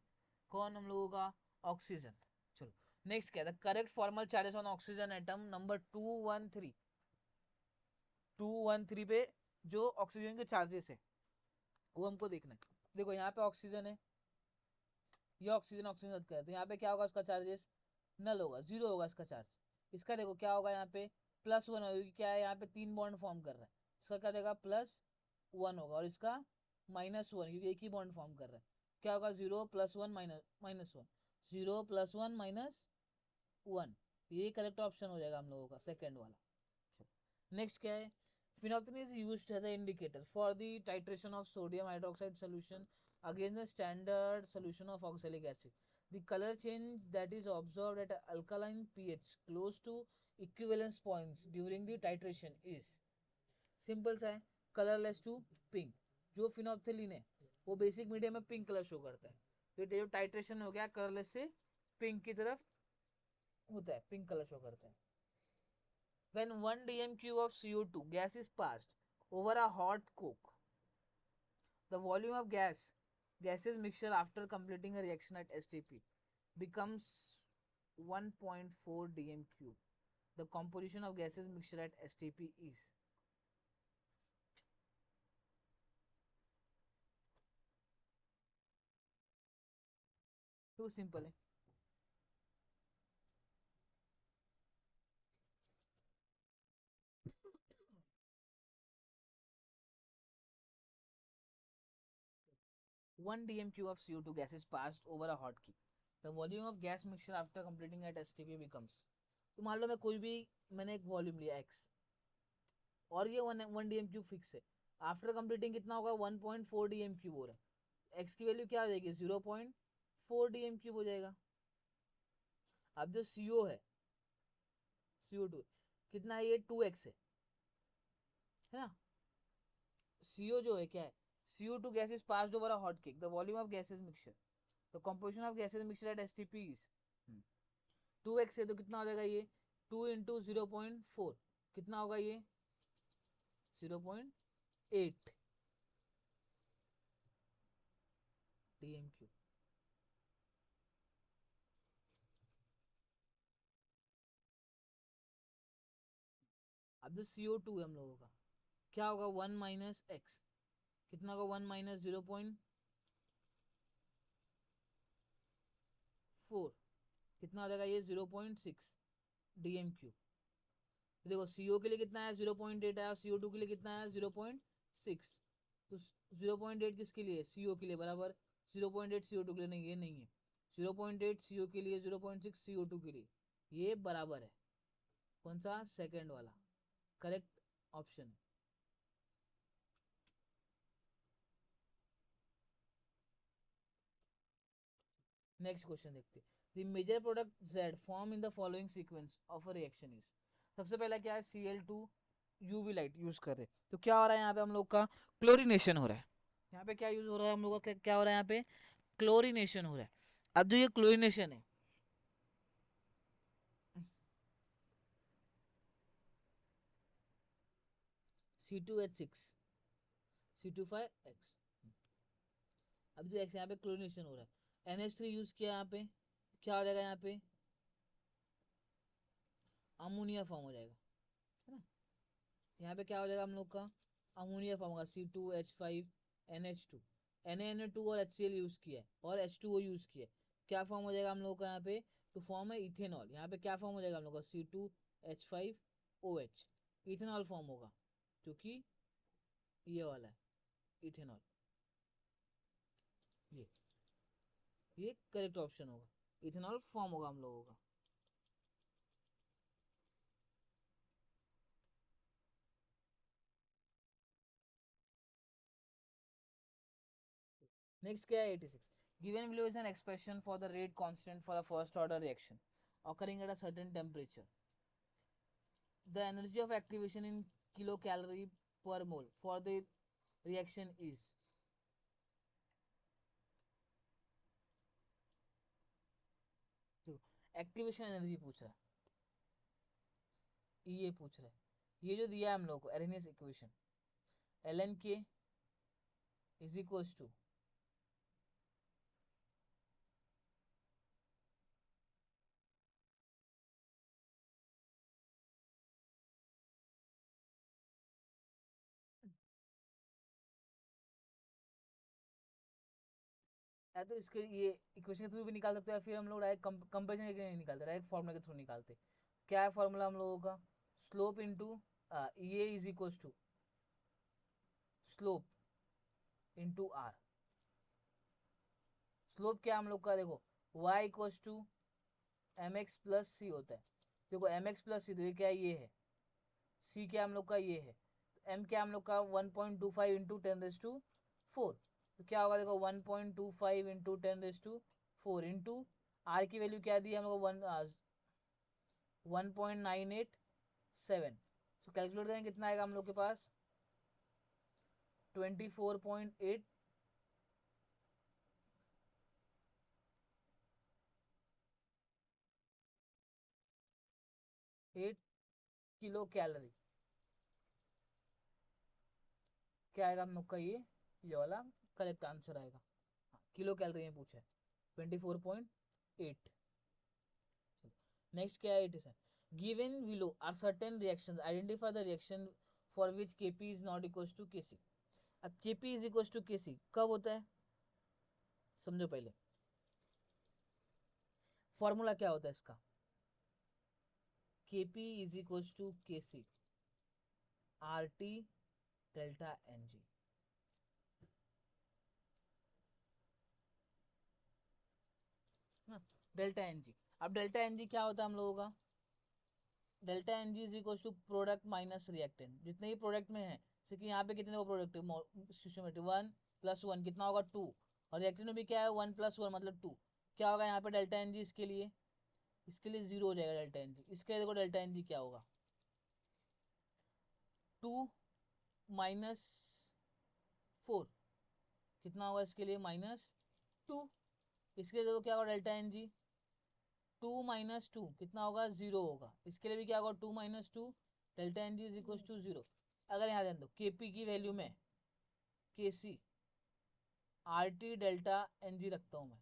कौन, हम लोगों का ऑक्सीजन। चलो नेक्स्ट क्या है, the correct formal charges on oxygen atom number 213 पे जो ऑक्सीजन के चार्जेस है वो हमको देखना है। देखो यहाँ पे ऑक्सीजन है, ये ऑक्सीजन ऑक्सीजन रद्द कर, तो यहाँ पे क्या होगा उसका चार्जेस, नल होगा, 0 होगा इसका चार्ज। इसका देखो क्या होगा यहाँ पे +1 होगा, क्या है यहाँ पे 3 बॉन्ड फॉर्म कर रहा है, इसका क्या देगा +1 होगा, और इसका -1 क्योंकि एक ही बॉन्ड फॉर्म कर रहा है, क्या होगा 0 +1 -1, 0 +1 -1, ये करेक्ट ऑप्शन हो जाएगा हम लोगों का सेकेंड वाला। नेक्स्ट क्या है, phenolphthalein is used as an indicator for the titration of sodium hydroxide solution against the standard solution of oxalic acid. The color change that is observed at alkaline pH close to equivalence points during the titration is simple सा है, कलरलेस टू पिंक। जो फिनोप्थेलिन है वो बेसिक मीडियम में पिंक कलर शो करता है, तो जो टाइट्रेशन हो गया कलरलेस से पिंक की तरफ होता है, पिंक कलर शो करता है। When 1 dm³ of CO2 gas is passed over a hot coke, the volume of gases mixture after completing a reaction at STP becomes 1.4 dm³. The composition of gases mixture at STP is, तो सिंपल है, one dm³ of CO2 gas is passed over a hot key. The volume of gas mixture after completing at STP becomes, तो मान लो मैं कोई भी, मैंने एक वॉल्यूम लिया x और ये 1 dm³ फिक्स है, आफ्टर कंप्लीटिंग कितना होगा 1.4 dm³ हो रहा है, x की वैल्यू क्या आ जाएगी 0.4 dm³ हो जाएगा। अब जो CO है CO2 कितना है, ये 2x है ना। CO जो है क्या है, CO2 gas is passed over a hot cake, the volume of gases mixture, the composition of gases mixture at STP is 2x है, तो कितना हो जाएगा ये 2 इंटू 0.4, कितना होगा ये 0.8 dm³। अब जो CO2 है हम लोगों का क्या होगा 1 माइनस एक्स, कितना होगा 1 माइनस 0.4, कितना हो जाएगा ये 0.6 dm³। देखो CO के लिए कितना है 0.8 है और CO2 के लिए कितना है 0.6, तो 0.8 किसके लिए CO के लिए बराबर 0.8 CO2 के लिए नहीं, ये नहीं है 0.8 CO के लिए 0.6 CO2 के लिए, ये बराबर है कौन सा सेकंड वाला करेक्ट ऑप्शन है। नेक्स्ट क्वेश्चन देखते हैं, the major product Z form in the following sequence of a reaction is, सबसे पहला क्या है Cl2 यूवी लाइट यूज कर रहे हैं, तो क्या हो रहा है यहाँ पे हम लोग का क्लोरीनेशन हो रहा है, यहाँ पे क्या यूज हो रहा है हम लोग का, क्या हो रहा है यहाँ पे क्लोरीनेशन हो रहा है। अब जो ये क्लोरीनेशन है C2H6 C25X, अब जो एक्स यहाँ पे क्लोरीनेशन हो रहा है NH3 यूज किया, यहाँ पे क्या हो जाएगा, यहाँ पे अमोनिया फॉर्म हो जाएगा है ना। यहाँ पे क्या हो जाएगा हम लोग का अमोनिया फॉर्म होगा C2H5NH2, Na2 और HCl यूज किया है और H2O यूज किया है, क्या फॉर्म हो जाएगा हम लोग का यहाँ पे, तो फॉर्म है इथेनॉल, यहाँ पे क्या फॉर्म हो जाएगा हम लोग का C2H5OH, इथेनॉल फॉर्म होगा क्योंकि ये वाला है इथेनॉल, ये ये करेक्ट ऑप्शन होगा, इथेनॉल फॉर्म होगा हम लोगों का। नेक्स्ट क्या है 86, given below is an expression for the rate constant for the first order reaction occurring at a certain temperature. The energy of activation in kilocalorie per mole for the reaction is, activation energy पूछ रहा है, ये पूछ रहा है, ये जो दिया है हम लोग को Arrhenius equation, ln k is equals to या तो इसके ये इक्वेशन के थ्रू भी निकाल सकते हैं, फिर हम लोग डायरेक्ट कंपेरिजन के नहीं निकालते, डायरेक्ट फॉर्मूला के थ्रू निकालते। क्या है फॉर्मूला हम लोगों का, स्लोप इंटू ये is equals to slope into R. Slope क्या हम लोग का, देखो y equals to M X plus C होता है। देखो एम एक्स प्लस सी, तो ये क्या है, ये है, सी क्या हम लोग का ये है, एम क्या हम लोग का 1.25 इंटू 10⁴। तो क्या होगा, देखो 1.25 इंटू 10⁴ इंटू आर की वैल्यू क्या दी है हम लोग को 1.987। तो कैलकुलेट करें कितना आएगा हम लोग के पास 24.8 किलो कैलोरी। क्या आएगा हम लोग का ये वाला करेक्ट आंसर आएगा। हाँ, किलो कैलोरी में पूछा है 24.8। नेक्स्ट क्या है 87, given below are certain reactions, identify the reaction for which Kp is not equal to Kc. अब Kp is equal to Kc कब होता है, समझो पहले फॉर्मूला क्या होता है इसका, KP is equal to KC R T delta N G. Delta N G, अब डेल्टा एन जी क्या होता है हम लोगों का, delta N G is equal to product minus reactant, जितने ही प्रोडक्ट में है, जैसे कि यहाँ पे कितने प्रोडक्ट है 1 + 1 कितना होगा 2, और रिएक्टेंट में भी क्या है 1 + 1 मतलब 2। क्या होगा यहाँ पे डेल्टा एन जी, इसके लिए 0 हो जाएगा डेल्टा एन जी। इसके लिए देखो डेल्टा एन जी क्या होगा 2 - 4 कितना होगा, इसके लिए -2। इसके लिए देखो क्या होगा डेल्टा एन जी 2 - 2 कितना होगा 0 होगा। इसके लिए भी क्या होगा 2 - 2 delta N G is equal to 0। अगर यहाँ ध्यान दो केपी की वैल्यू में K C R T delta N G रखता हूँ मैं,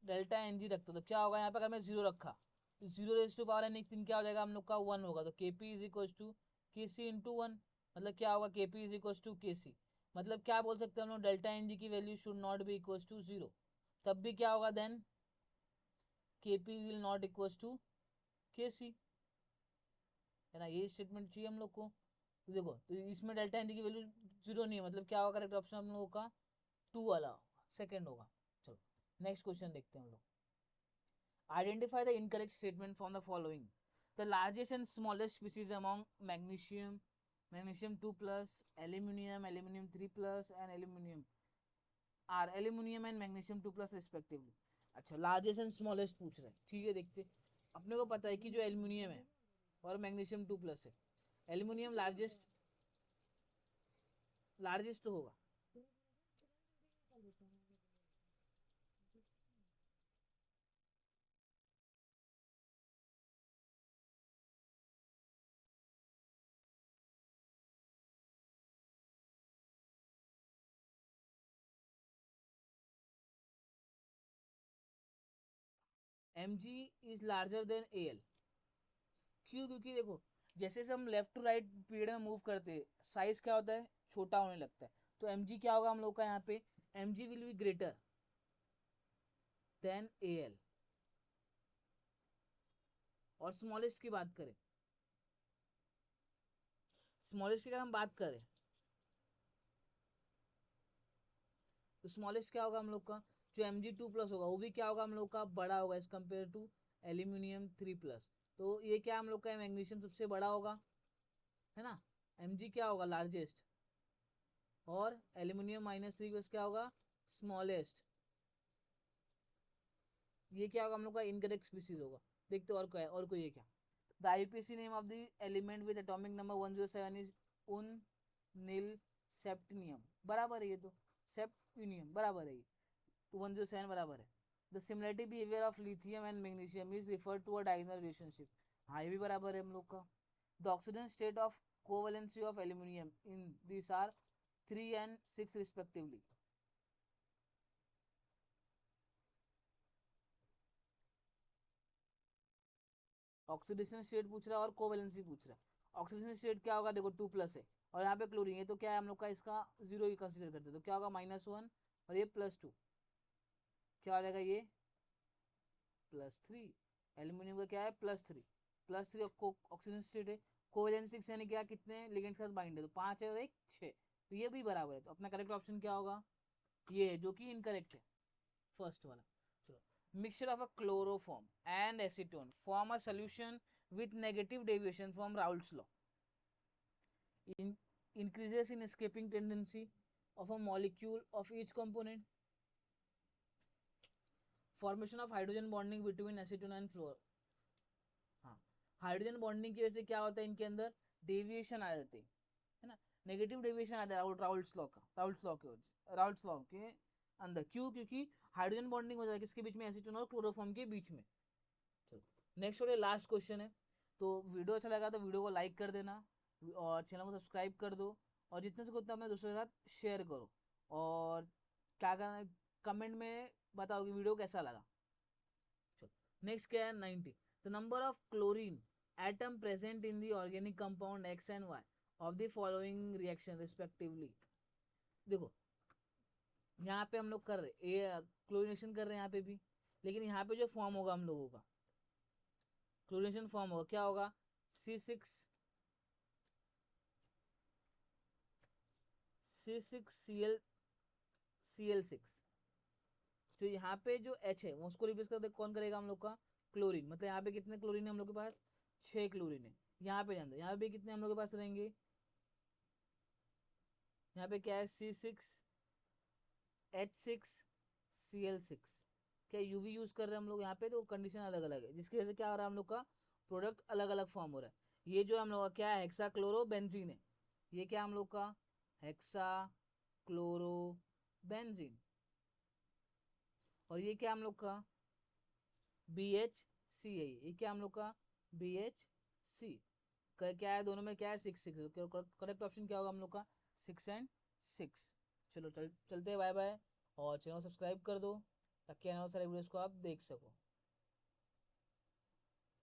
डेल्टा एन जी रखता हूँ, तो क्या होगा यहाँ पे अगर मैं 0 रखा, 0 रेज़ टू पावर n क्या हो जाएगा हम लोग का 1 होगा। तो के P is equal to K C into 1, मतलब क्या होगा के P is equal to K सी। मतलब क्या बोल सकते हैं हम लोग, डेल्टा एन जी की value should not be equal to 0। तब भी क्या होगा then K P will not equal to K C, है ना, ये स्टेटमेंट चाहिए हम लोग को। तो देखो तो इसमें डेल्टा एन जी की वैल्यू 0 नहीं है, मतलब क्या होगा करेक्ट ऑप्शन हम लोगों का 2 वाला होगा, सेकेंड होगा। चलो नेक्स्ट क्वेश्चन देखते हैं हम लोग। Identify the incorrect statement from the following. The largest and smallest species among magnesium, magnesium 2 plus, aluminium, aluminium 3 plus and aluminium are aluminium and magnesium 2 plus respectively. अच्छा लार्जेस्ट एंड स्मॉलेस्ट पूछ रहा है, ठीक है देखते। अपने को पता है कि जो एल्यूमिनियम है और मैग्नीशियम 2 प्लस है, एल्यूमिनियम लार्जेस्ट तो होगा। M G is larger than A L. क्यों, क्योंकि देखो जैसे जैसे हम लेफ्ट टू राइट पीरियड में मूव करते हैं साइज क्या होता है छोटा होने लगता है। तो एम क्या होगा हम लोग का यहाँ पे, M will be greater than A L. और स्मॉलेस्ट की बात करें, स्मॉलेस्ट की अगर हम बात करें तो स्मॉलेस्ट क्या होगा हम लोग का, जो Mg2+ होगा वो भी क्या होगा हम लोग का, बड़ा होगा एज कम्पेयर टू एल्यूमिनियम 3+। तो ये क्या हम लोग का, मैग्नीशियम सबसे बड़ा होगा, है ना, Mg क्या होगा लार्जेस्ट, और एल्यूमिनियम -3+ क्या होगा स्मॉलेस्ट। ये क्या होगा हम लोग का, इनकरेक्ट स्पीसीज होगा। देखते और क्या है, और कोई है क्या। The IPC name of the element with atomic number 107 is उन नील सेप्टिनियम, बराबर है ये तो, सेप्टिनियम बराबर है ये, 107 बराबर है। The similarity behaviour of lithium and magnesium is referred to a diagonal relationship, हाँ ये भी बराबर है हम लोग का। The oxidation state of covalency of aluminium in this are 3 and 6 respectively। ऑक्सीडेशन स्टेट पूछ रहा है और कोवेलेंसी पूछ रहा है। ऑक्सीडेशन स्टेट क्या होगा, देखो 2+ है, और यहाँ पे क्लोरीन है, तो क्या है हम लोग का, इसका 0 ही कंसिडर करते हैं, तो क्या होगा -1, और ये +2, क्या हो जाएगा ये +3। एल्यूमिनियम का क्या है +3 ऑक्सीजन स्टेट है। कोवेलेंट 6 यानी क्या, कितने लिगेंड्स के साथ बाइंड है, तो 5 है और 1 6, तो ये भी बराबर है। तो अपना करेक्ट ऑप्शन क्या होगा, ये है, जो कि इनकरेक्ट है फर्स्ट वाला। चलो, mixture of a chloroform and acetone form a solution with negative deviation from Raoult's law, increases in escaping tendency of a molecule of each component, formation of hydrogen bonding between acetone and fluor। हाँ, हाइड्रोजन बॉन्डिंग की वजह से क्या होता है, इनके अंदर डेविएशन आ जाते हैं, है ना, नेगेटिव डेविएशन आता है राउल्ट्स लॉ का, राउल्ट्स लॉ के अंदर। क्यों, क्योंकि हाइड्रोजन बॉन्डिंग हो जाता है किसके बीच में, एसीटोन और क्लोरोफॉर्म के बीच में। चलो नेक्स्ट और लास्ट क्वेश्चन है। तो वीडियो अच्छा लगा तो वीडियो को लाइक कर देना, और चैनल को सब्सक्राइब कर दो, और जितने से उतना अपने दोस्तों के साथ शेयर करो, और क्या करना है कमेंट में बताओ कि वीडियो कैसा लगा। चलो नेक्स्ट क्या है 90, the number of chlorine atom present in the organic compound X and Y of the following reaction respectively. देखो यहाँ पे हम लोग कर रहे क्लोरीनेशन कर रहे हैं यहाँ पे भी, लेकिन यहाँ पे जो फॉर्म होगा हम लोगों का, क्लोरीनेशन फॉर्म होगा क्या होगा, C6Cl6। तो यहाँ पे जो H है वो उसको रिप्लेस कर दे, कौन करेगा हम लोग का, क्लोरीन। मतलब यहाँ पे कितने क्लोरीन है हम लोग के पास, 6 क्लोरीन है। यहाँ पे जान दो, यहाँ पे कितने हम लोग के पास रहेंगे, यहाँ पे क्या है C6H6Cl6। क्या यूवी यूज कर रहे हैं हम लोग यहाँ पे, तो कंडीशन अलग अलग है, जिसकी वजह से क्या हो रहा है हम लोग का प्रोडक्ट अलग अलग फॉर्म हो रहा है। ये जो हम लोग का क्या है, हेक्सा क्लोरो बेंजीन है, ये क्या हम लोग का हेक्सा क्लोरो बेंजीन। और ये क्या हम लोग का BHC है, ये क्या हम लोग का BHC। क्या है दोनों में, क्या है 6 6, करेक्ट ऑप्शन क्या होगा हम लोग का 6 and 6। चलो चलते हैं, बाय बाय, और चैनल सब्सक्राइब कर दो ताकि आने वाले सारे वीडियोस को आप देख सको।